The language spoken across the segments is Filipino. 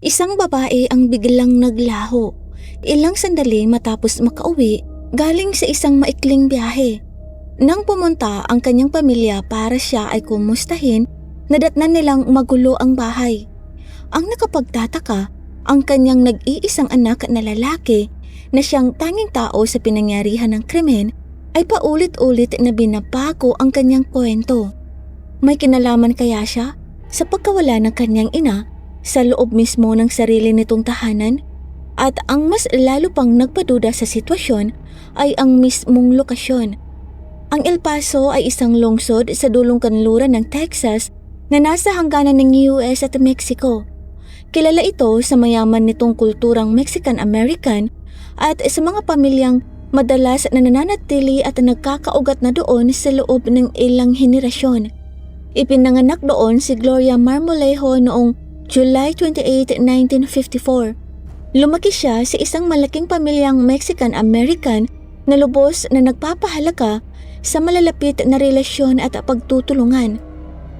Isang babae ang biglang naglaho. Ilang sandali matapos makauwi galing sa isang maikling biyahe. Nang pumunta ang kanyang pamilya para siya ay kumustahin, nadatnan nilang magulo ang bahay. Ang nakapagtataka, ang kanyang nag-iisang anak na lalaki na siyang tanging tao sa pinangyarihan ng krimen ay paulit-ulit na binabago ang kanyang kwento. May kinalaman kaya siya sa pagkawala ng kanyang ina sa loob mismo ng sarili nitong tahanan? At ang mas lalo pang nagpaduda sa sitwasyon ay ang mismong lokasyon. Ang El Paso ay isang lungsod sa dulong kanluran ng Texas na nasa hangganan ng US at Mexico. Kilala ito sa mayaman nitong kulturang Mexican-American at sa mga pamilyang madalas na nananatili at nagkakaugat na doon sa loob ng ilang henerasyon. Ipinanganak doon si Gloria Marmolejo noong July 28, 1954. Lumaki siya sa isang malaking pamilyang Mexican-American na lubos na nagpapahalaga sa malalapit na relasyon at pagtutulungan.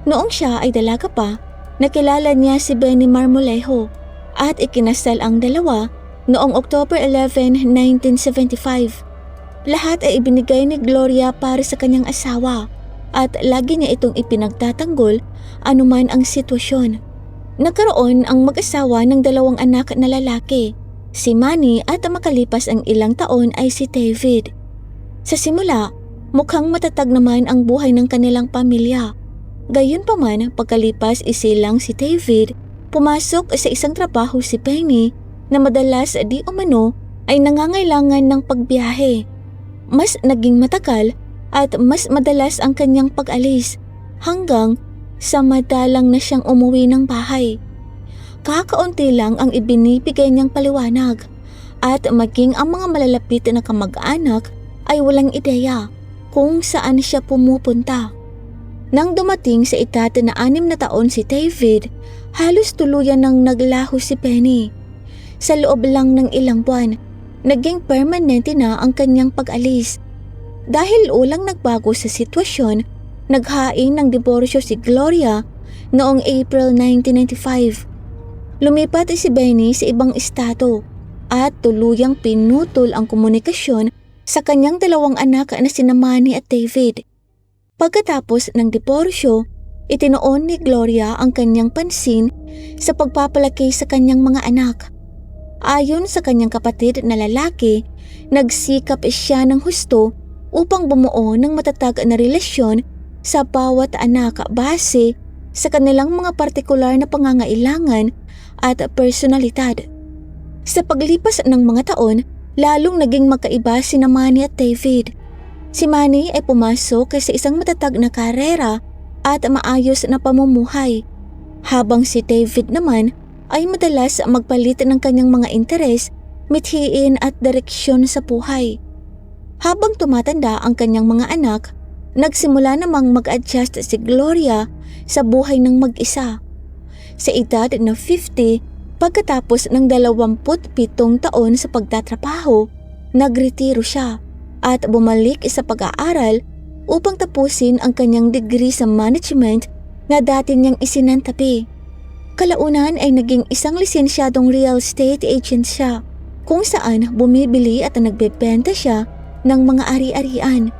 Noong siya ay dalaga pa, nakilala niya si Benny Marmolejo at ikinasal ang dalawa noong October 11, 1975. Lahat ay ibinigay ni Gloria para sa kanyang asawa at lagi niya itong ipinagtatanggol anuman ang sitwasyon. Nagkaroon ang mag-asawa ng dalawang anak na lalaki, si Manny at makalipas ang ilang taon ay si David. Sa simula, mukhang matatag naman ang buhay ng kanilang pamilya. Gayunpaman, pagkalipas isilang si David, pumasok sa isang trabaho si Penny na madalas di umano ay nangangailangan ng pagbiyahe. Mas naging matagal at mas madalas ang kanyang pag-alis hanggang sa madalang na siyang umuwi ng bahay. Kakaunti lang ang ibinibigay niyang paliwanag at maging ang mga malalapit na kamag-anak ay walang ideya kung saan siya pumupunta. Nang dumating sa edad na 6 na taon si David, halos tuluyan nang naglaho si Penny. Sa loob lang ng ilang buwan, naging permanente na ang kanyang pag-alis. Dahil ulang nagbago sa sitwasyon, naghain ng diborsyo si Gloria noong April 1995. Lumipat si Benny sa ibang estado at tuluyang pinutol ang komunikasyon sa kanyang dalawang anak na sina Manny at David. Pagkatapos ng diborsyo, itinoon ni Gloria ang kanyang pansin sa pagpapalaki sa kanyang mga anak. Ayon sa kanyang kapatid na lalaki, nagsikap siya ng husto upang bumuo ng matatag na relasyon sa bawat anak base sa kanilang mga partikular na pangangailangan at personalidad. Sa paglipas ng mga taon, lalong naging magkaiba sina Manny at David. Si Manny ay pumasok sa isang matatag na karera at maayos na pamumuhay, habang si David naman ay madalas magpalit ng kanyang mga interes, mithiin at direksyon sa buhay. Habang tumatanda ang kanyang mga anak, nagsimula namang mag-adjust si Gloria sa buhay ng mag-isa. Sa edad na 50, pagkatapos ng 27 taon sa pagtatrabaho, nagretiro siya at bumalik sa pag-aaral upang tapusin ang kanyang degree sa management na dati niyang isinantabi. Kalaunan ay naging isang lisensyadong real estate agent siya, kung saan bumibili at nagbebenta siya ng mga ari-arian.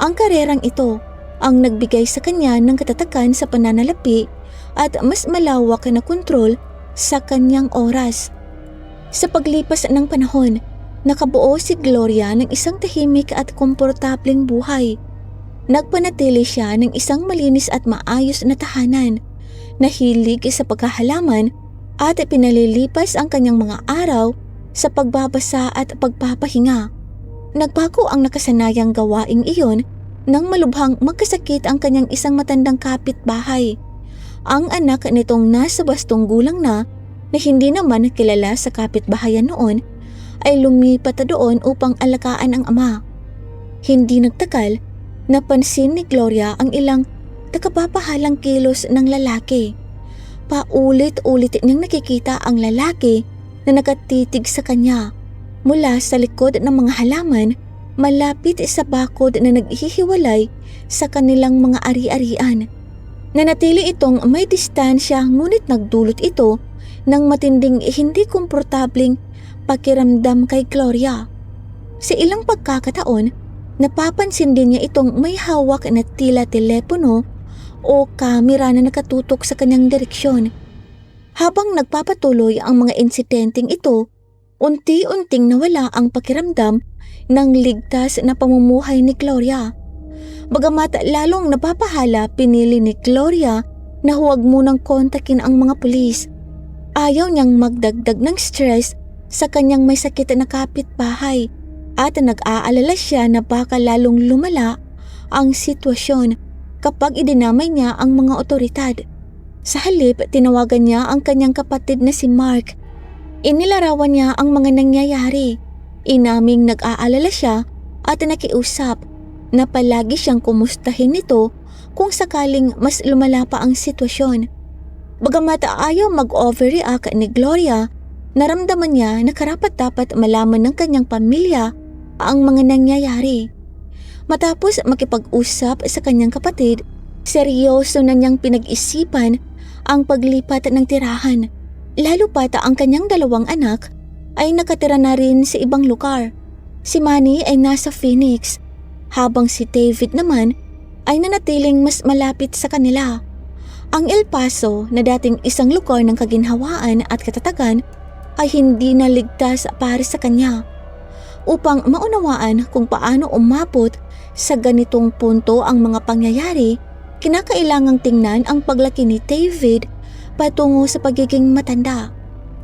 Ang karerang ito ang nagbigay sa kanya ng katatagan sa pananalapi at mas malawak na kontrol sa kanyang oras. Sa paglipas ng panahon, nakabuo si Gloria ng isang tahimik at komportableng buhay. Nagpanatili siya ng isang malinis at maayos na tahanan, nahilig sa pagkahalaman at pinalilipas ang kanyang mga araw sa pagbabasa at pagpapahinga. Nagbago ang nakasanayang gawaing iyon nang malubhang magkasakit ang kanyang isang matandang kapitbahay. Ang anak nitong nasa wastong gulang na hindi naman kilala sa kapitbahayan noon ay lumipat doon upang alagaan ang ama. Hindi nagtagal, napansin ni Gloria ang ilang nakapapahalang kilos ng lalaki. Paulit-ulit niyang nakikita ang lalaki na nakatitig sa kanya mula sa likod ng mga halaman malapit sa bakod na naghihiwalay sa kanilang mga ari-arian. Nanatili itong may distansya ngunit nagdulot ito ng matinding hindi komportabling pakiramdam kay Gloria. Sa ilang pagkakataon, napapansin din niya itong may hawak na tila telepono o kamera na nakatutok sa kanyang direksyon. Habang nagpapatuloy ang mga insidenteng ito, unti-unting nawala ang pakiramdam ng ligtas na pamumuhay ni Gloria. Bagamat lalong napapahala, pinili ni Gloria na huwag munang kontakin ang mga pulis. Ayaw niyang magdagdag ng stress sa kanyang may sakit na kapitbahay at nag-aalala siya na baka lalong lumala ang sitwasyon kapag idinamay niya ang mga otoridad. Sa halip, tinawagan niya ang kanyang kapatid na si Mark. Inilarawan niya ang mga nangyayari. Inaming nag-aalala siya at nakiusap na palagi siyang kumustahin nito kung sakaling mas lumala pa ang sitwasyon. Bagamat ayaw mag-overreact ni Gloria, naramdaman niya na karapat-dapat malaman ng kanyang pamilya ang mga nangyayari. Matapos makipag-usap sa kanyang kapatid, seryoso na niyang pinag-isipan ang paglipat ng tirahan. Lalo pat ang kanyang dalawang anak ay nakatira na rin sa ibang lugar. Si Manny ay nasa Phoenix, habang si David naman ay nanatiling mas malapit sa kanila. Ang El Paso na dating isang lugar ng kaginhawaan at katatagan ay hindi na ligtas para sa kanya. Upang maunawaan kung paano umabot sa ganitong punto ang mga pangyayari, kinakailangang tingnan ang paglaki ni David patungo sa pagiging matanda.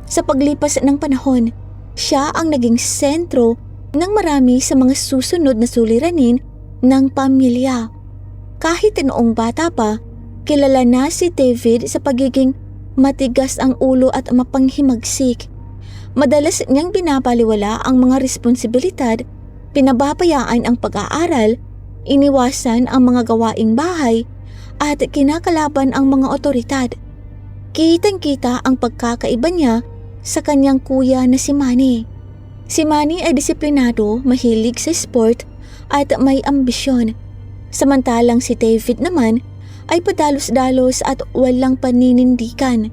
Sa paglipas ng panahon, siya ang naging sentro ng marami sa mga susunod na suliranin ng pamilya. Kahit noong bata pa, kilala na si David sa pagiging matigas ang ulo at mapanghimagsik. Madalas niyang binabaliwala ang mga responsibilidad, pinababayaan ang pag-aaral, iniwasan ang mga gawaing bahay, at kinakalaban ang mga otoridad. Kitang-kita ang pagkakaiba niya sa kanyang kuya na si Manny. Si Manny ay disiplinado, mahilig sa sport at may ambisyon. Samantalang si David naman ay padalos-dalos at walang paninindigan.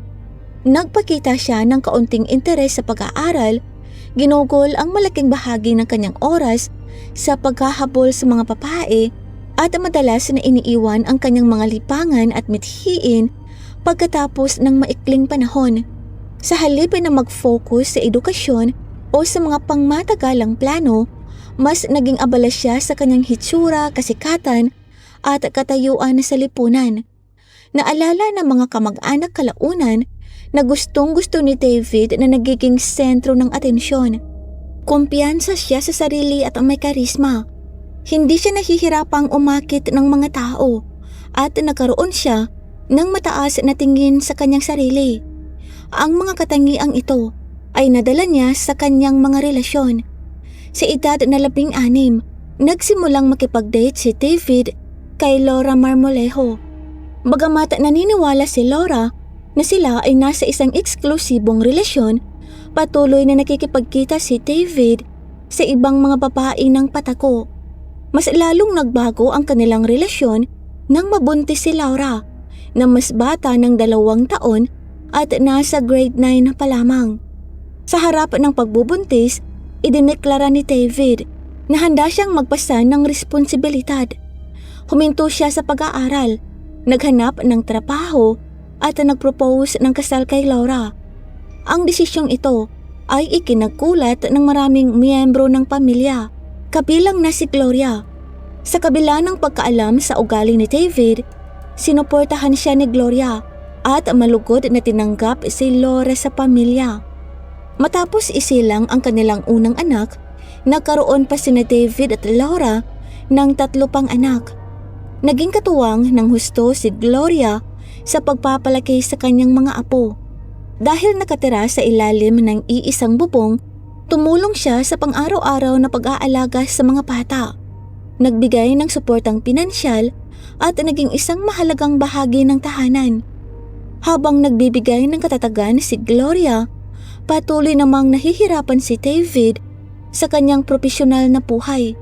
Nagpakita siya ng kaunting interes sa pag-aaral, ginugol ang malaking bahagi ng kanyang oras sa paghahabol sa mga babae at madalas na iniiwan ang kanyang mga lipangan at mithiin pagkatapos ng maikling panahon. Sa halip na mag-focus sa edukasyon o sa mga pangmatagalang plano, mas naging abala siya sa kanyang hitsura, kasikatan at katayuan sa lipunan. Naalala ng mga kamag-anak kalaunan na gustong-gusto ni David na nagiging sentro ng atensyon. Kumpiyansa siya sa sarili at may karisma. Hindi siya nahihirapang umakit ng mga tao at nagkaroon siya ng mataas na tingin sa kanyang sarili. Ang mga katangiang ito ay nadala niya sa kanyang mga relasyon. Sa edad na 16, nagsimulang makipag-date si David kay Laura Marmolejo. Bagamat naniniwala si Laura na sila ay nasa isang eksklusibong relasyon, patuloy na nakikipagkita si David sa ibang mga babae ng patako. Mas lalong nagbago ang kanilang relasyon nang mabuntis si Laura na mas bata ng 2 taon at nasa grade 9 pa lamang. Sa harap ng pagbubuntis, idineklara ni David na handa siyang magpasan ng responsibilidad. Huminto siya sa pag-aaral, naghanap ng trabaho at nagpropose ng kasal kay Laura. Ang desisyong ito ay ikinagkulat ng maraming miyembro ng pamilya, kabilang na si Gloria. Sa kabila ng pagkaalam sa ugali ni David, sinuportahan siya ni Gloria at malugod na tinanggap si Laura sa pamilya. Matapos isilang ang kanilang unang anak, nagkaroon pa sina David at Laura ng 3 pang anak. Naging katuwang ng husto si Gloria sa pagpapalaki sa kanyang mga apo. Dahil nakatira sa ilalim ng iisang bubong, tumulong siya sa pang-araw-araw na pag-aalaga sa mga bata. Nagbigay ng suportang pinansyal at naging isang mahalagang bahagi ng tahanan. Habang nagbibigay ng katatagan si Gloria, patuloy namang nahihirapan si David sa kanyang profesional na buhay.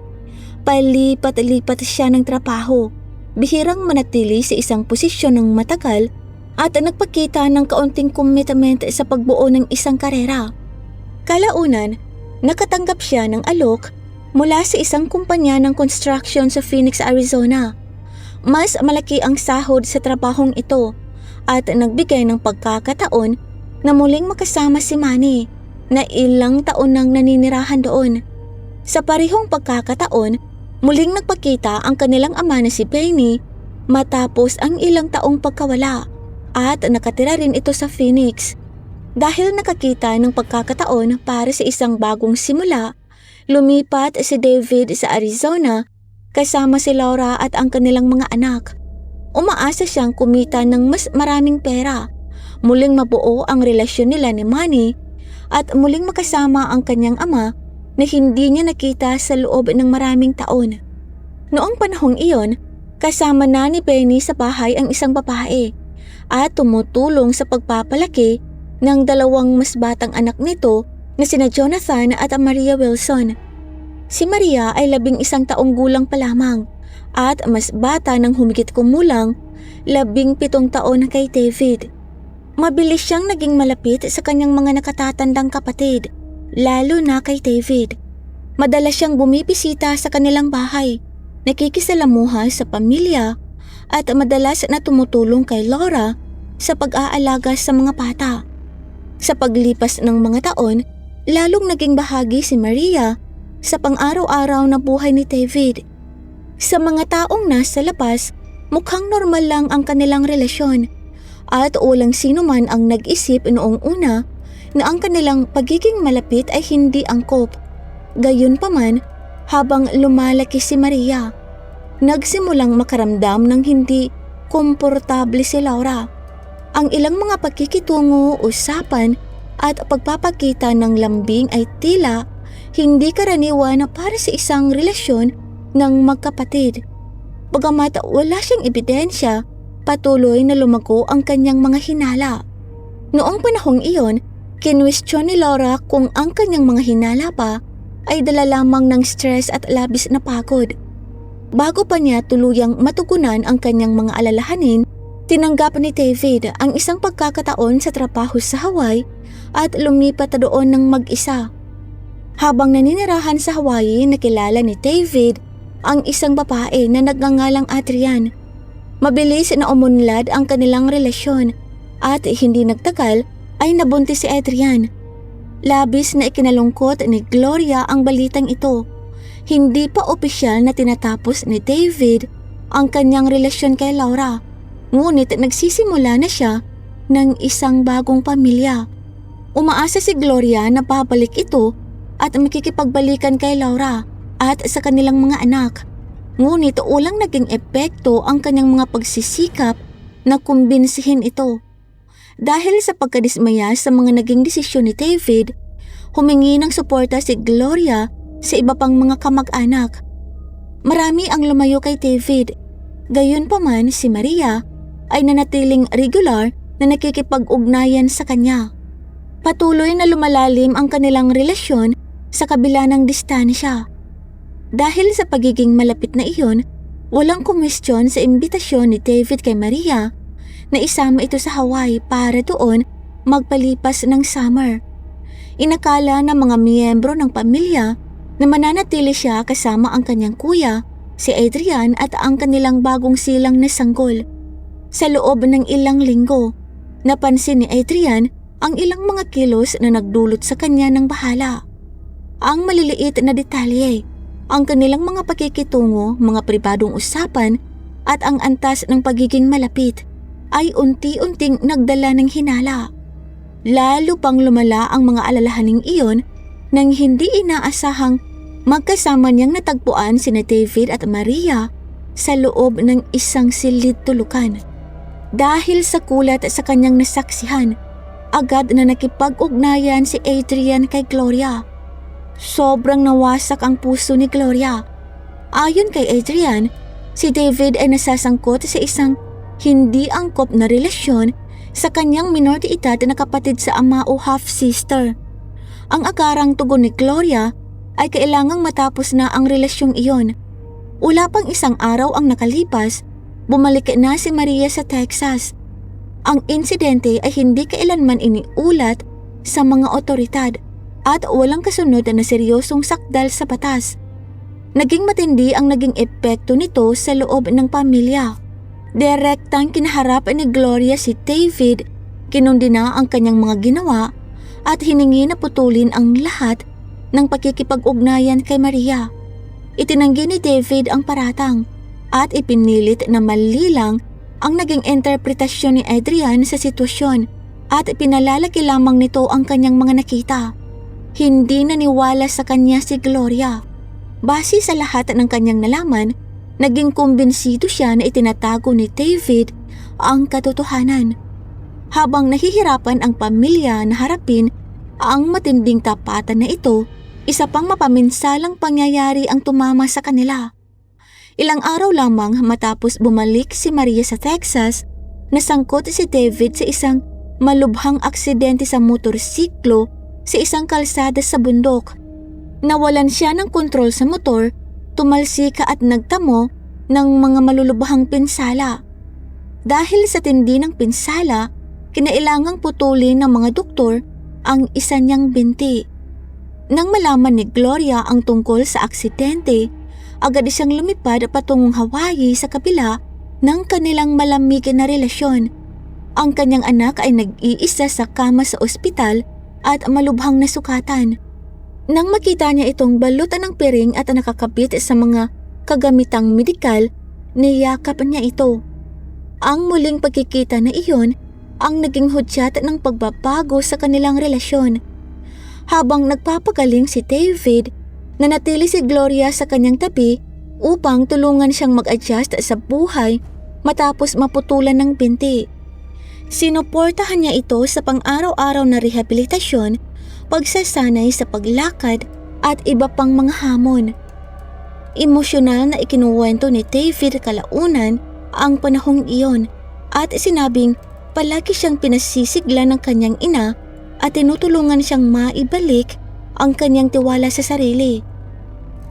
Palipat-lipat siya ng trabaho, bihirang manatili sa isang posisyon ng matagal at nagpakita ng kaunting commitment sa pagbuo ng isang karera. Kalaunan, nakatanggap siya ng alok mula sa isang kumpanya ng construction sa Phoenix, Arizona. Mas malaki ang sahod sa trabahong ito at nagbigay ng pagkakataon na muling makasama si Manny na ilang taon nang naninirahan doon. Sa parehong pagkakataon, muling nagpakita ang kanilang ama na si Benny matapos ang ilang taong pagkawala at nakatira rin ito sa Phoenix. Dahil nakakita ng pagkakataon para sa isang bagong simula, lumipat si David sa Arizona kasama si Laura at ang kanilang mga anak. Umaasa siyang kumita ng mas maraming pera, muling mabuo ang relasyon nila ni Manny at muling makasama ang kanyang ama na hindi niya nakita sa loob ng maraming taon. Noong panahong iyon, kasama na ni Benny sa bahay ang isang babae at tumutulong sa pagpapalaki ng dalawang mas batang anak nito na sina Jonathan at Maria Wilson. Si Maria ay 11 taong gulang pa lamang at mas bata ng humigit kumulang 17 taon kay David. Mabilis siyang naging malapit sa kanyang mga nakatatandang kapatid, lalo na kay David. Madalas siyang bumibisita sa kanilang bahay, nakikisalamuha sa pamilya at madalas na tumutulong kay Laura sa pag-aalaga sa mga bata. Sa paglipas ng mga taon, lalong naging bahagi si Maria sa pang-araw-araw na buhay ni David. Sa mga taong nasa labas, mukhang normal lang ang kanilang relasyon at walang sino man ang nag-isip noong una na ang kanilang pagiging malapit ay hindi angkop. Gayunpaman, habang lumalaki si Maria, nagsimulang makaramdam ng hindi komportable si Laura. Ang ilang mga pagkikitungo, usapan at pagpapakita ng lambing ay tila hindi karaniwan para sa isang relasyon ng magkapatid. Bagamat wala siyang ebidensya, patuloy na lumago ang kanyang mga hinala. Noong panahong iyon, kinwestiyon ni Laura kung ang kanyang mga hinala pa ay dala lamang ng stress at labis na pagod. Bago pa niya tuluyang matugunan ang kanyang mga alalahanin, tinanggap ni David ang isang pagkakataon sa trabaho sa Hawaii at lumipat doon ng mag-isa. Habang naninirahan sa Hawaii, nakilala ni David ang isang babae na nagngangalang Adrian. Mabilis na umunlad ang kanilang relasyon at hindi nagtagal ay nabuntis si Adrian. Labis na ikinalungkot ni Gloria ang balitang ito. Hindi pa opisyal na tinatapos ni David ang kanyang relasyon kay Laura, ngunit nagsisimula na siya ng isang bagong pamilya. Umaasa si Gloria na babalik ito at makikipagbalikan kay Laura at sa kanilang mga anak. Ngunit walang naging epekto ang kanyang mga pagsisikap na kumbinsihin ito. Dahil sa pagkadismaya sa mga naging desisyon ni David, humingi ng suporta si Gloria sa iba pang mga kamag-anak. Marami ang lumayo kay David. Gayunpaman, si Maria ay nanatiling regular na nakikipag-ugnayan sa kanya. Patuloy na lumalalim ang kanilang relasyon sa kabila ng distansya. Dahil sa pagiging malapit na iyon, walang kumestyon sa imbitasyon ni David kay Maria na isama ito sa Hawaii para doon magpalipas ng summer. Inakala ng mga miyembro ng pamilya na mananatili siya kasama ang kanyang kuya, si Adrian at ang kanilang bagong silang na sanggol. Sa loob ng ilang linggo, napansin ni Adrian ang ilang mga kilos na nagdulot sa kanya ng bahala. Ang maliliit na detalye, ang kanilang mga pakikitungo, mga pribadong usapan at ang antas ng pagiging malapit ay unti-unting nagdala ng hinala. Lalo pang lumala ang mga alalahaning iyon nang hindi inaasahang magkasama niyang natagpuan sina David at Maria sa loob ng isang silid tulukan. Dahil sa kulat sa kanyang nasaksihan, agad na nakipag-ugnayan si Adrian kay Gloria. Sobrang nawasak ang puso ni Gloria. Ayon kay Adrian, si David ay nasasangkot sa isang hindi angkop na relasyon sa kanyang minor de edad na kapatid sa ama o half-sister. Ang agarang tugon ni Gloria ay kailangang matapos na ang relasyong iyon. Wala pang isang araw ang nakalipas, bumalik na si Maria sa Texas. Ang insidente ay hindi kailanman iniulat sa mga otoridad at walang kasunod na seryosong sakdal sa batas. Naging matindi ang naging epekto nito sa loob ng pamilya. Direktang kinaharap ni Gloria si David, kinundina ang kanyang mga ginawa at hiningi na putulin ang lahat ng pakikipag-ugnayan kay Maria. Itinanggi ni David ang paratang at ipinilit na malilang ang naging interpretasyon ni Adrian sa sitwasyon at pinalalaki lamang nito ang kanyang mga nakita. Hindi naniwala sa kanya si Gloria. Base sa lahat ng kanyang nalaman, naging kumbinsido siya na itinatago ni David ang katotohanan. Habang nahihirapan ang pamilya na harapin ang matinding tapatan na ito, isa pang mapaminsalang pangyayari ang tumama sa kanila. Ilang araw lamang matapos bumalik si Maria sa Texas, nasangkot si David sa isang malubhang aksidente sa motorsiklo sa isang kalsada sa bundok. Nawalan siya ng kontrol sa motor, tumalsika at nagtamo ng mga malulubhang pinsala. Dahil sa tindi ng pinsala, kinailangang putulin ng mga doktor ang isa niyang binti. Nang malaman ni Gloria ang tungkol sa aksidente, agad siyang lumipad patungong Hawaii sa kabila ng kanilang malamig na relasyon. Ang kanyang anak ay nag-iisa sa kama sa ospital at malubhang nasukatan. Nang makita niya itong balutan ng piring at nakakabit sa mga kagamitang medikal, niyakap niya ito. Ang muling pagkikita na iyon ang naging hudyat ng pagbabago sa kanilang relasyon. Habang nagpapagaling si David, nanatili si Gloria sa kanyang tabi upang tulungan siyang mag-adjust sa buhay matapos maputulan ng binti. Sinuportahan niya ito sa pang-araw-araw na rehabilitasyon, pagsasanay sa paglakad at iba pang mga hamon. Emosyonal na ikinuwento ni David kalaunan ang panahong iyon at sinabing palagi siyang pinasisigla ng kanyang ina at tinutulungan siyang maibalik ang kanyang tiwala sa sarili.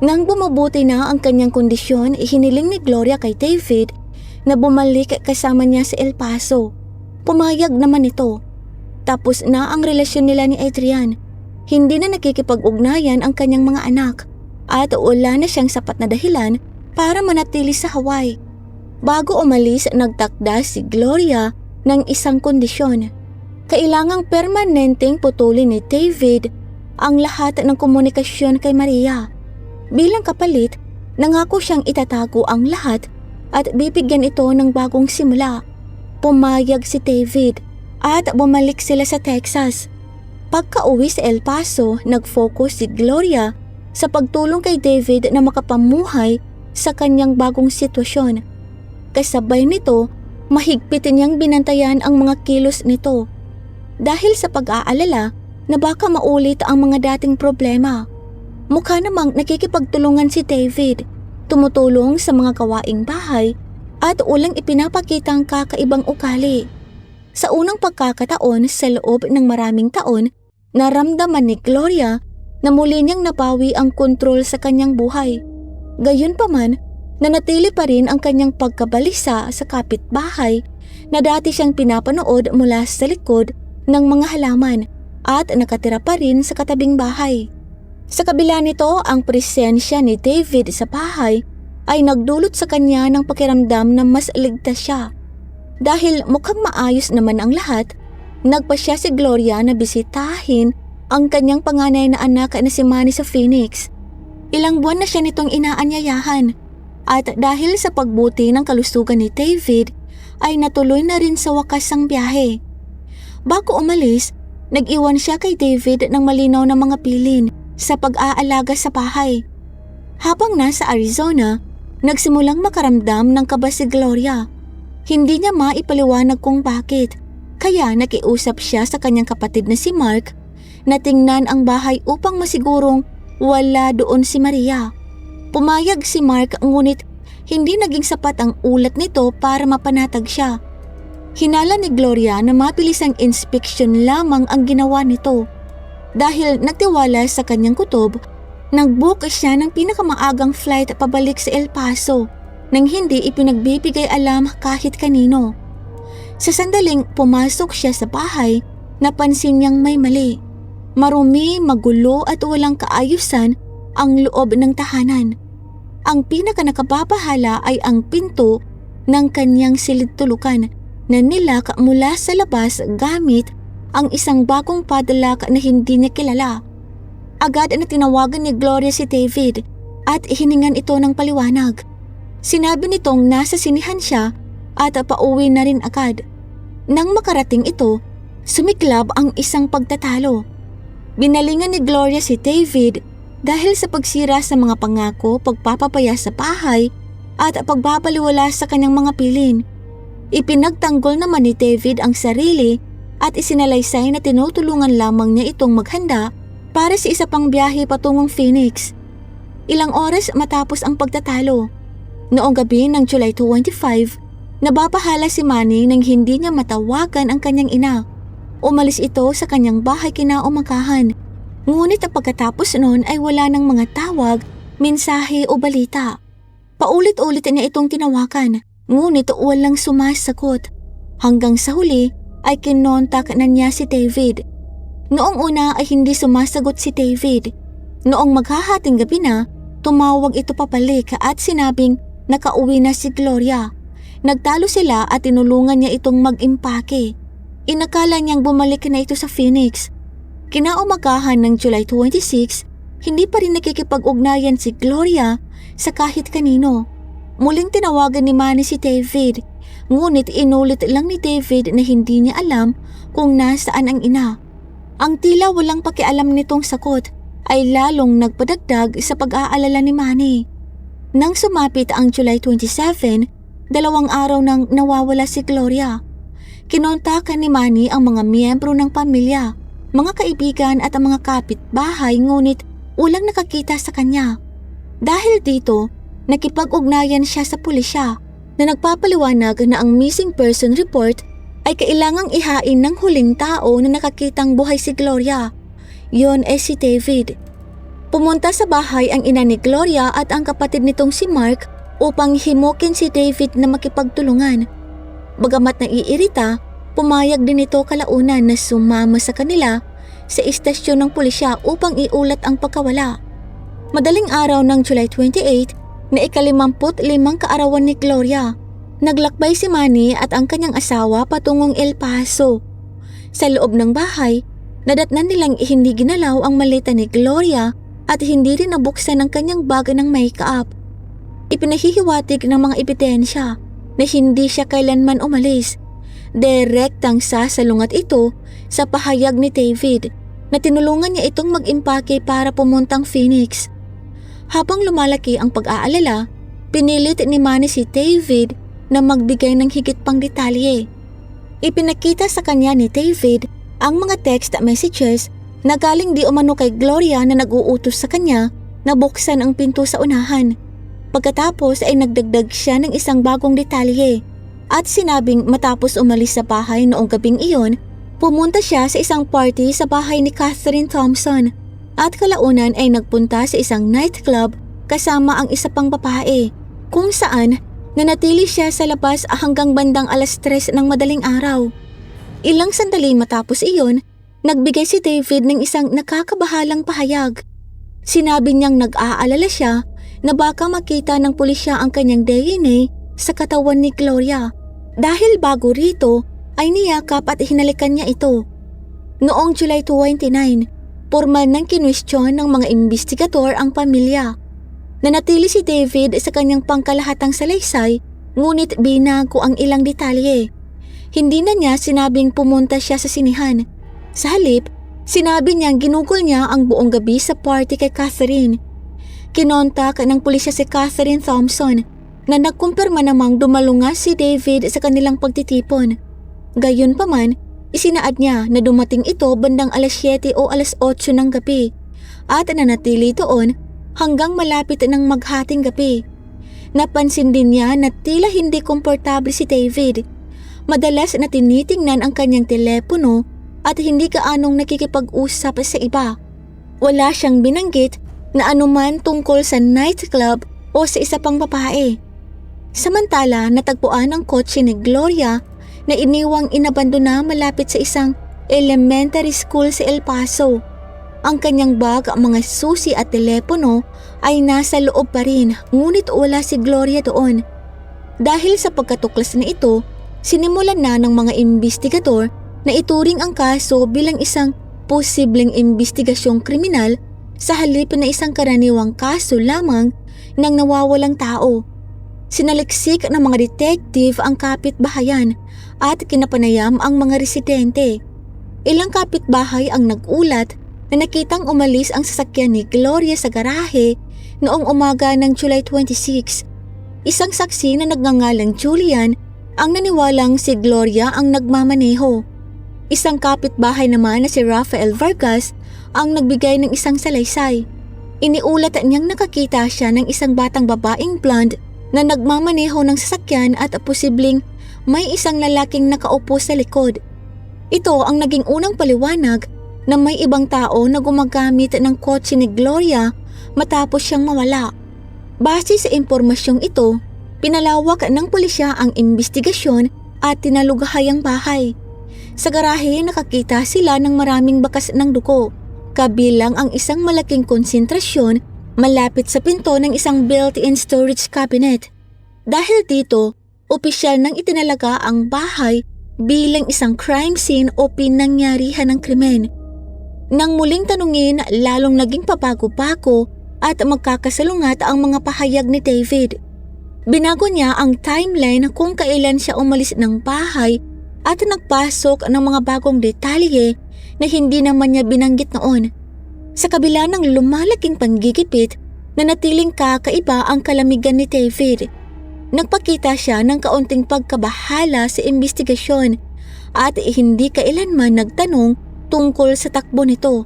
Nang bumubuti na ang kanyang kondisyon, ihiniling ni Gloria kay David na bumalik kasama niya sa El Paso. Pumayag naman ito. Tapos na ang relasyon nila ni Adrian. Hindi na nakikipag-ugnayan ang kanyang mga anak at wala na siyang sapat na dahilan para manatili sa Hawaii. Bago umalis, nagtakda si Gloria ng isang kondisyon. Kailangang permanenteng putulin ni David ang lahat ng komunikasyon kay Maria. Bilang kapalit, nangako siyang itatago ang lahat at bibigyan ito ng bagong simula. Pumayag si David at bumalik sila sa Texas. Pagka-uwi sa El Paso, nag-focus si Gloria sa pagtulong kay David na makapamuhay sa kanyang bagong sitwasyon. Kasabay nito, mahigpitin niyang binantayan ang mga kilos nito. Dahil sa pag-aalala na baka maulit ang mga dating problema. Mukha namang nakikipagtulungan si David, tumutulong sa mga gawaing bahay at walang ipinapakitang kakaibang ugali. Sa unang pagkakataon sa loob ng maraming taon, naramdaman ni Gloria na muli niyang nabawi ang kontrol sa kanyang buhay. Gayunpaman, nanatili pa rin ang kanyang pagkabalisa sa kapitbahay na dati siyang pinapanood mula sa likod ng mga halaman at nakatira pa rin sa katabing bahay. Sa kabila nito, ang presensya ni David sa bahay ay nagdulot sa kanya ng pakiramdam na mas ligtas siya. Dahil mukhang maayos naman ang lahat, nagpasya si Gloria na bisitahin ang kanyang panganay na anak na si Manny sa Phoenix. Ilang buwan na siya nitong inaanyayahan at dahil sa pagbuti ng kalusugan ni David ay natuloy na rin sa wakas ang biyahe. Bago umalis, nag-iwan siya kay David ng malinaw na mga pilin sa pag-aalaga sa bahay. Habang nasa Arizona, nagsimulang makaramdam ng kaba si Gloria. Hindi niya maipaliwanag kung bakit, kaya nakiusap siya sa kanyang kapatid na si Mark na tingnan ang bahay upang masigurong wala doon si Maria. Pumayag si Mark ngunit hindi naging sapat ang ulat nito para mapanatag siya. Hinala ni Gloria na mapilisang inspeksyon lamang ang ginawa nito. Dahil nagtiwala sa kanyang kutob, nag-book siya ng pinakamaagang flight pabalik sa El Paso nang hindi ipinagbibigay alam kahit kanino. Sa sandaling pumasok siya sa bahay, napansin niyang may mali. Marumi, magulo at walang kaayusan ang loob ng tahanan. Ang pinaka nakababahala ay ang pinto ng kanyang silid-tulukan na nilak mula sa labas gamit ang isang bagong padlock na hindi niya kilala. Agad na tinawagan ni Gloria si David at hiningan ito ng paliwanag. Sinabi nitong nasa sinihan siya at pauwi na rin agad. Nang makarating ito, sumiklab ang isang pagtatalo. Binalingan ni Gloria si David dahil sa pagsira sa mga pangako, pagpapapaya sa bahay at pagbabaliwala sa kanyang mga pilin. Ipinagtanggol naman ni David ang sarili at isinalaysay na tinutulungan lamang niya itong maghanda para sa isa pang biyahe patungong Phoenix. Ilang oras matapos ang pagtatalo, noong gabi ng July 25, nababahala si Manny nang hindi niya matawagan ang kanyang ina. Umalis ito sa kanyang bahay kinaumagahan. Ngunit pagkatapos noon ay wala ng mga tawag, mensahe o balita. Paulit-ulit niya itong tinawagan, ngunit walang sumasagot. Hanggang sa huli ay kinontak na niya si David. Noong una ay hindi sumasagot si David. Noong maghahating gabi na, tumawag ito papalik at sinabing nakauwi na si Gloria. Nagtalo sila at tinulungan niya itong mag-impake. Inakala niyang bumalik na ito sa Phoenix. Kinaumagahan ng July 26, hindi pa rin nakikipag-ugnayan si Gloria sa kahit kanino. Muling tinawagan ni Manny si David, ngunit inulit lang ni David na hindi niya alam kung nasaan ang ina. Ang tila walang pakialam nitong sagot ay lalong nagpadagdag sa pag-aalala ni Manny. Nang sumapit ang July 27, 2 araw nang nawawala si Gloria. Kinontakan ni Manny ang mga miyembro ng pamilya, mga kaibigan at ang mga kapitbahay ngunit walang nakakita sa kanya. Dahil dito, nakipag-ugnayan siya sa pulisya na nagpapaliwanag na ang missing person report ay kailangang ihain ng huling tao na nakakitang buhay si Gloria. Yon ay si David. Pumunta sa bahay ang ina ni Gloria at ang kapatid nitong si Mark upang himukin si David na makipagtulungan. Bagamat naiirita, pumayag din ito kalaunan na sumama sa kanila sa istasyon ng pulisya upang iulat ang pagkawala. Madaling araw ng July 28 na ika-55 kaarawan ni Gloria, naglakbay si Manny at ang kanyang asawa patungong El Paso. Sa loob ng bahay, nadatnan nilang hindi ginalaw ang maleta ni Gloria at hindi rin nabuksan ang kanyang bag ng make-up. Ipinahihiwatig ng mga ebidensya na hindi siya kailanman umalis. Direktang sasalungat ito sa pahayag ni David na tinulungan niya itong mag-impake para pumuntang Phoenix. Habang lumalaki ang pag-aalala, pinilit ni Manny si David na magbigay ng higit pang detalye. Ipinakita sa kanya ni David ang mga text messages na galing di umano kay Gloria na nag-uutos sa kanya na buksan ang pinto sa unahan. Pagkatapos ay nagdagdag siya ng isang bagong detalye at sinabing matapos umalis sa bahay noong gabing iyon, pumunta siya sa isang party sa bahay ni Catherine Thompson at kalaunan ay nagpunta sa isang nightclub kasama ang isa pang babae kung saan nanatili siya sa labas hanggang bandang 3:00 ng madaling araw. Ilang sandali matapos iyon, nagbigay si David ng isang nakakabahalang pahayag. Sinabi niyang nag-aalala siya na baka makita ng pulisya ang kanyang DNA sa katawan ni Gloria. Dahil bago rito ay niyakap at hinalikan niya ito. Noong July 29, formal nang kinwestiyon ng mga investigador ang pamilya. Nanatili si David sa kanyang pangkalahatang salaysay ngunit binago ang ilang detalye. Hindi na niya sinabing pumunta siya sa sinihan. Sa halip, sinabi niyang ginugol niya ang buong gabi sa party kay Catherine. Kinontak ng pulisya si Catherine Thompson na nagkumpirma namang dumalungas si David sa kanilang pagtitipon. Gayunpaman, isinaad niya na dumating ito bandang 7:00 o 8:00 ng gabi at nanatili doon hanggang malapit ng maghating gabi. Napansin din niya na tila hindi komportable si David. Madalas na tinitingnan ang kanyang telepono at hindi kaanong nakikipag-usap sa iba. Wala siyang binanggit na anuman tungkol sa nightclub o sa isa pang babae. Samantala, natagpuan ang kotse ni Gloria na iniwang inabandona malapit sa isang elementary school sa El Paso. Ang kanyang bag, mga susi at telepono ay nasa loob pa rin, ngunit wala si Gloria doon. Dahil sa pagkatuklas na ito, sinimulan na ng mga investigador na ituring ang kaso bilang isang posibleng investigasyong kriminal sa halip na isang karaniwang kaso lamang ng nawawalang tao. Sinaliksik ng mga detective ang kapitbahayan at kinapanayam ang mga residente. Ilang kapitbahay ang nagulat na nakitang umalis ang sasakyan ni Gloria sa garahe noong umaga ng July 26. Isang saksi na nagngangalang Julian ang naniwalang si Gloria ang nagmamaneho. Isang kapitbahay naman na si Rafael Vargas ang nagbigay ng isang salaysay. Iniulat niyang nakakita siya ng isang batang babaeng blonde na nagmamaneho ng sasakyan at posibleng may isang lalaking nakaupo sa likod. Ito ang naging unang paliwanag na may ibang tao na gumagamit ng kotse ni Gloria matapos siyang mawala. Base sa impormasyong ito, pinalawak ng pulisya ang investigasyon at tinalughay ang bahay. Sa garahe nakakita sila ng maraming bakas ng dugo, kabilang ang isang malaking konsentrasyon malapit sa pinto ng isang built-in storage cabinet. Dahil dito, opisyal nang itinalaga ang bahay bilang isang crime scene o pinangyarihan ng krimen. Nang muling tanungin, lalong naging pabago-bago at magkakasalungat ang mga pahayag ni David. Binago niya ang timeline kung kailan siya umalis ng bahay at nagpasok ng mga bagong detalye na hindi naman niya binanggit noon. Sa kabila ng lumalaking panggigipit, nanatiling kakaiba ang kalamigan ni David. Nagpakita siya ng kaunting pagkabahala sa investigasyon at hindi kailanman nagtanong tungkol sa takbo nito.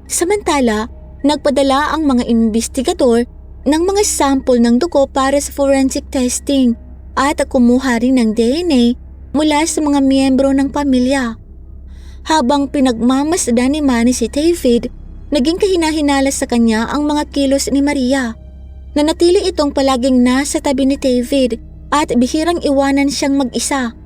Samantala, nagpadala ang mga investigador ng mga sample ng dugo para sa forensic testing at kumuha rin ng DNA mula sa mga miyembro ng pamilya. Habang pinagmamasdan ni Manny si David, naging kahinahinala sa kanya ang mga kilos ni Maria. Nanatili itong palaging nasa tabi ni David at bihirang iwanan siyang mag-isa.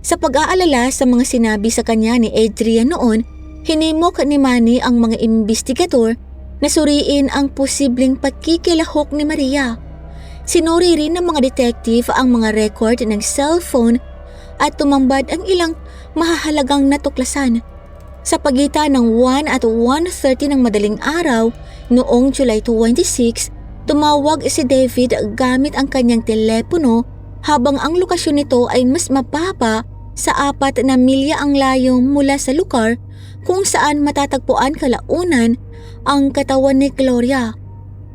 Sa pag-aalala sa mga sinabi sa kanya ni Adrian noon, hinimok ni Manny ang mga investigador na suriin ang posibleng pagkikilahok ni Maria. Sinuri rin ng mga detective ang mga record ng cellphone at tumambad ang ilang mahahalagang natuklasan. Sa pagitan ng 1 at 1:30 ng madaling araw noong July 26, tumawag si David gamit ang kanyang telepono habang ang lokasyon nito ay mas mababa sa 4 na milya ang layo mula sa lugar kung saan matatagpuan kalaunan ang katawan ni Gloria.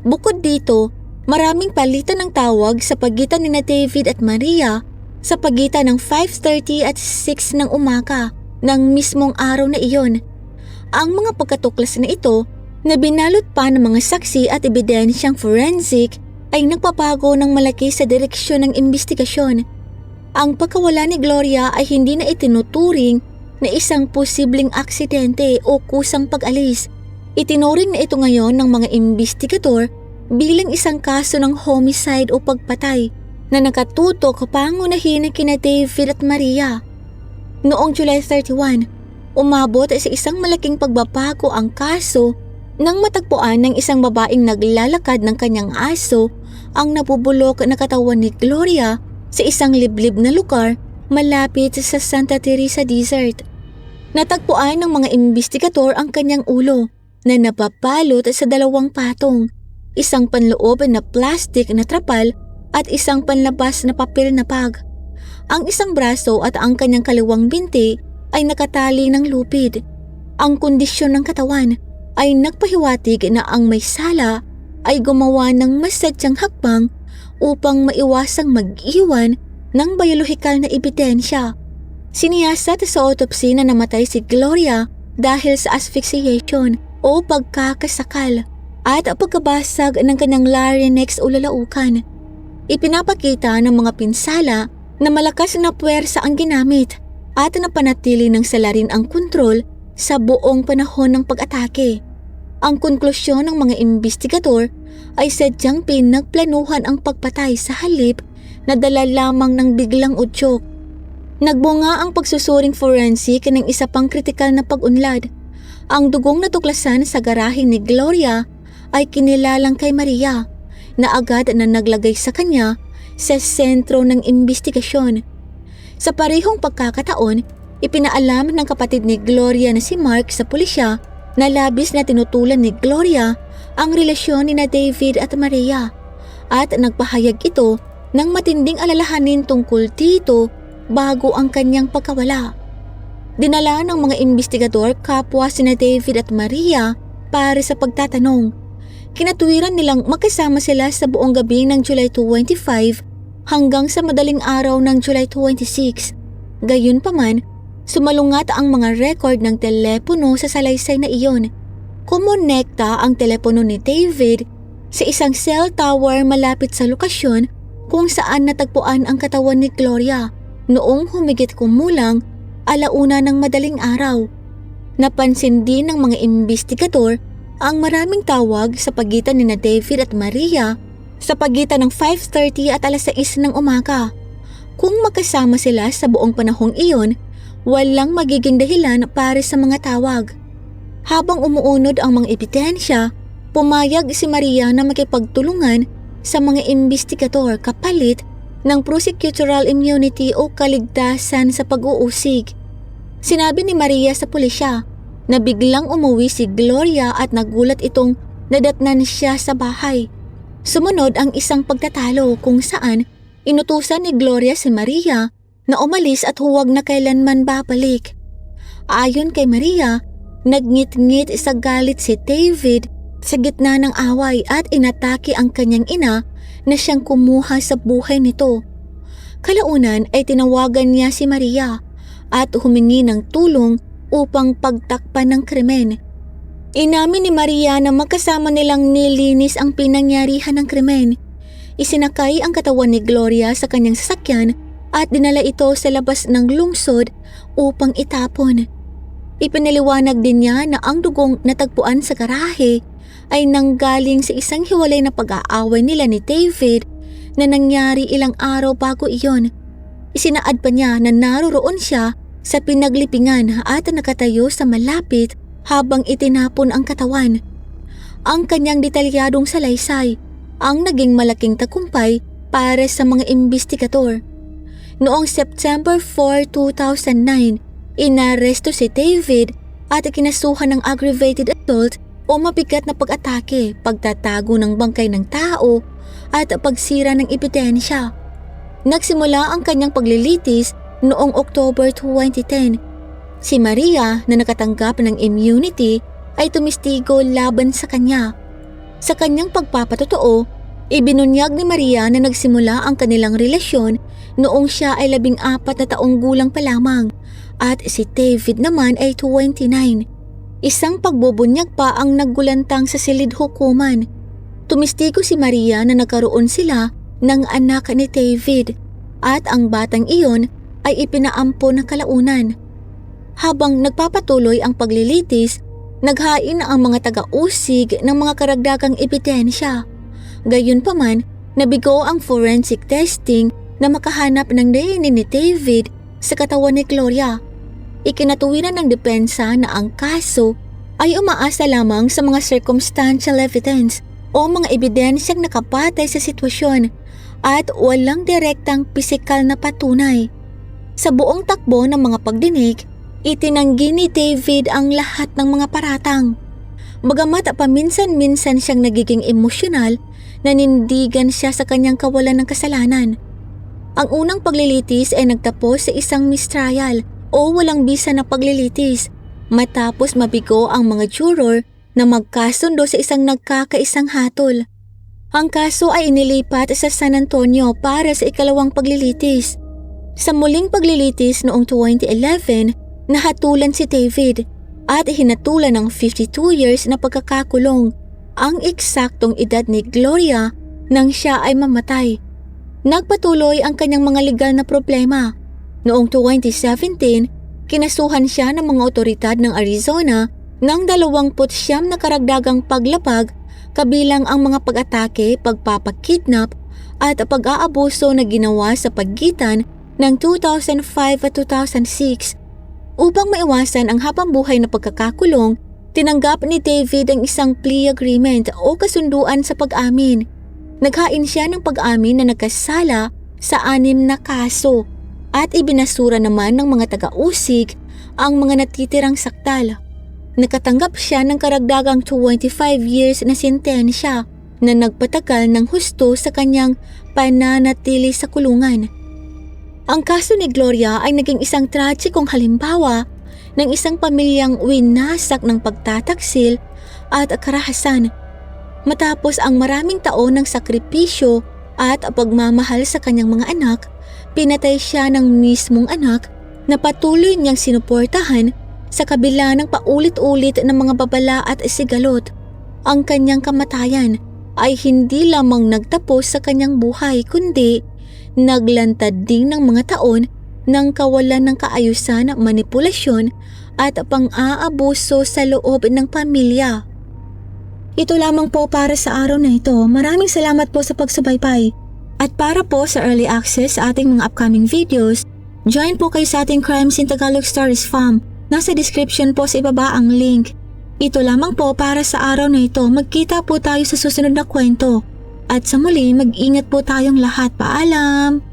Bukod dito, maraming palitan ng tawag sa pagitan ni David at Maria sa pagitan ng 5:30 at 6 ng umaga ng mismong araw na iyon. Ang mga pagkatuklas na ito na binalot pa ng mga saksi at ebidensyang forensic ay nagpapago ng malaki sa direksyon ng investigasyon. Ang pagkawala ni Gloria ay hindi na itinuturing na isang posibleng aksidente o kusang pag-alis. Itinuring na ito ngayon ng mga investigador bilang isang kaso ng homicide o pagpatay na nakatutok pangunahin kina David at Maria. Noong July 31, umabot sa isang malaking pagbabago ang kaso nang matagpuan ng isang babaeng naglalakad ng kanyang aso ang nabubulok na katawan ni Gloria sa isang liblib na lugar malapit sa Santa Teresa Desert. Natagpuan ng mga investigador ang kanyang ulo na napapalot sa 2 patong, isang panloob na plastic na trapal at isang panlabas na papel na pag. Ang isang braso at ang kanyang kaliwang binti ay nakatali ng lupid. Ang kondisyon ng katawan ay nagpahiwatig na ang may sala ay gumawa ng masadyang hakbang upang maiwasang mag-iwan ng biolohikal na ebidensya. Siniyasat sa autopsy na namatay si Gloria dahil sa asphyxiation o pagkakasakal at pagkabasag ng kanyang larynx o lalaukan. Ipinapakita ng mga pinsala na malakas na puwersa ang ginamit at napanatili ng salarin ang kontrol sa buong panahon ng pag-atake. Ang konklusyon ng mga investigador ay sadyang pinagplanuhan ang pagpatay sa halip na dala lamang ng biglang udyok. Nagbunga ang pagsusuring forensic ng isa pang kritikal na pag-unlad. Ang dugong natuklasan sa garahe ni Gloria ay kinilalang kay Maria na agad na naglagay sa kanya sa sentro ng imbestigasyon. Sa parehong pagkakataon, ipinaalam ng kapatid ni Gloria na si Mark sa pulisya na labis na tinutulan ni Gloria ang relasyon ni na David at Maria at nagpahayag ito ng matinding alalahanin tungkol dito bago ang kanyang pagkawala. Dinala ng mga investigador kapwa sina David at Maria para sa pagtatanong. Kinatuwiran nilang magkasama sila sa buong gabi ng July 25 hanggang sa madaling araw ng July 26. Gayunpaman, sumalungat ang mga record ng telepono sa salaysay na iyon. Kumonekta ang telepono ni David sa isang cell tower malapit sa lokasyon kung saan natagpuan ang katawan ni Gloria noong humigit kumulang 1:00 ng madaling araw. Napansin din ng mga investigador ang maraming tawag sa pagitan ni na David at Maria sa pagitan ng 5:30 at 6:00 ng umaga. Kung magkasama sila sa buong panahong iyon, walang magiging dahilan para sa mga tawag. Habang umuunod ang mga ebidensya, pumayag si Maria na makipagtulungan sa mga investigador kapalit ng prosecutorial immunity o kaligtasan sa pag-uusig. Sinabi ni Maria sa pulisya na biglang umuwi si Gloria at nagulat itong nadatnan siya sa bahay. Sumunod ang isang pagtatalo kung saan inutusan ni Gloria si Maria na umalis at huwag na kailanman babalik. Ayon kay Maria, nagngit-ngit sa galit si David sa gitna ng away at inatake ang kanyang ina na siyang kumuha sa buhay nito. Kalaunan ay tinawagan niya si Maria at humingi ng tulong upang pagtakpan ng krimen. Inamin ni Maria na magkasama nilang nilinis ang pinangyarihan ng krimen. Isinakay ang katawan ni Gloria sa kanyang sasakyan at dinala ito sa labas ng lungsod upang itapon. Ipinaliwanag din niya na ang dugong natagpuan sa garahe ay nanggaling sa isang hiwalay na pag-aaway nila ni David na nangyari ilang araw bago iyon. Isinaad pa niya na naroroon siya sa pinaglipingan at nakatayo sa malapit habang itinapon ang katawan. Ang kanyang detalyadong salaysay ang naging malaking tagumpay para sa mga investigador. Noong September 4, 2009, inaresto si David at kinasuhan ng aggravated assault o mabigat na pag-atake, pagtatago ng bangkay ng tao at pagsira ng ebidensya. Nagsimula ang kanyang paglilitis noong October 2010. Si Maria na nakatanggap ng immunity ay tumistigo laban sa kanya. Sa kanyang pagpapatotoo, ibinunyag ni Maria na nagsimula ang kanilang relasyon noong siya ay 14 na taong gulang pa lamang at si David naman ay 29. Isang pagbubunyag pa ang naggulantang sa silid hukuman. Tumistigo si Maria na nagkaroon sila ng anak ni David at ang batang iyon ay ipinaampon ng kalaunan. Habang nagpapatuloy ang paglilitis, naghain ang mga taga-usig ng mga karagdagang ebidensya. Gayunpaman, nabigo ang forensic testing na makahanap ng DNA ni David sa katawan ni Gloria. Ikinatuwiran ng depensa na ang kaso ay umaasa lamang sa mga circumstantial evidence o mga ebidensyang nakapatay sa sitwasyon at walang direktang pisikal na patunay. Sa buong takbo ng mga pagdinig, itinanggi ni David ang lahat ng mga paratang. Bagamat paminsan-minsan siyang nagiging emosyonal, nanindigan siya sa kanyang kawalan ng kasalanan. Ang unang paglilitis ay nagtapos sa isang mistrial o walang bisa na paglilitis matapos mabigo ang mga juror na magkasundo sa isang nagkakaisang hatol. Ang kaso ay inilipat sa San Antonio para sa ikalawang paglilitis. Sa muling paglilitis noong 2011, nahatulan si David at hinatulan ng 52 years na pagkakakulong, ang eksaktong edad ni Gloria nang siya ay mamatay. Nagpatuloy ang kanyang mga legal na problema. Noong 2017, kinasuhan siya ng mga otoridad ng Arizona ng 29 na karagdagang paglabag kabilang ang mga pag-atake, pagpapakidnap at pag-aabuso na ginawa sa pagitan ng 2005 at 2006. Upang maiwasan ang habang-buhay na pagkakakulong, tinanggap ni David ang isang plea agreement o kasunduan sa pag-amin. Naghain siya ng pag-amin na nagkasala sa 6 na kaso at ibinasura naman ng mga taga-usig ang mga natitirang saktal. Nakatanggap siya ng karagdagang 25 years na sentensya na nagpatagal ng husto sa kanyang pananatili sa kulungan. Ang kaso ni Gloria ay naging isang tragikong halimbawa ng isang pamilyang winasak ng pagtataksil at karahasan. Matapos ang maraming taon ng sakripisyo at pagmamahal sa kanyang mga anak, pinatay siya ng mismong anak na patuloy niyang sinuportahan sa kabila ng paulit-ulit na mga babala at sigalot. Ang kanyang kamatayan ay hindi lamang nagtapos sa kanyang buhay kundi naglantad din ng mga taon ng kawalan ng kaayusan, manipulasyon at pang-aabuso sa loob ng pamilya. Ito lamang po para sa araw na ito. Maraming salamat po sa pagsubaybay. At para po sa early access sa ating mga upcoming videos, join po kayo sa ating Crimes in Tagalog Stories Fam. Nasa description po sa ibaba ang link. Ito lamang po para sa araw na ito. Magkita po tayo sa susunod na kwento. At sa muli, mag-ingat po tayong lahat. Paalam!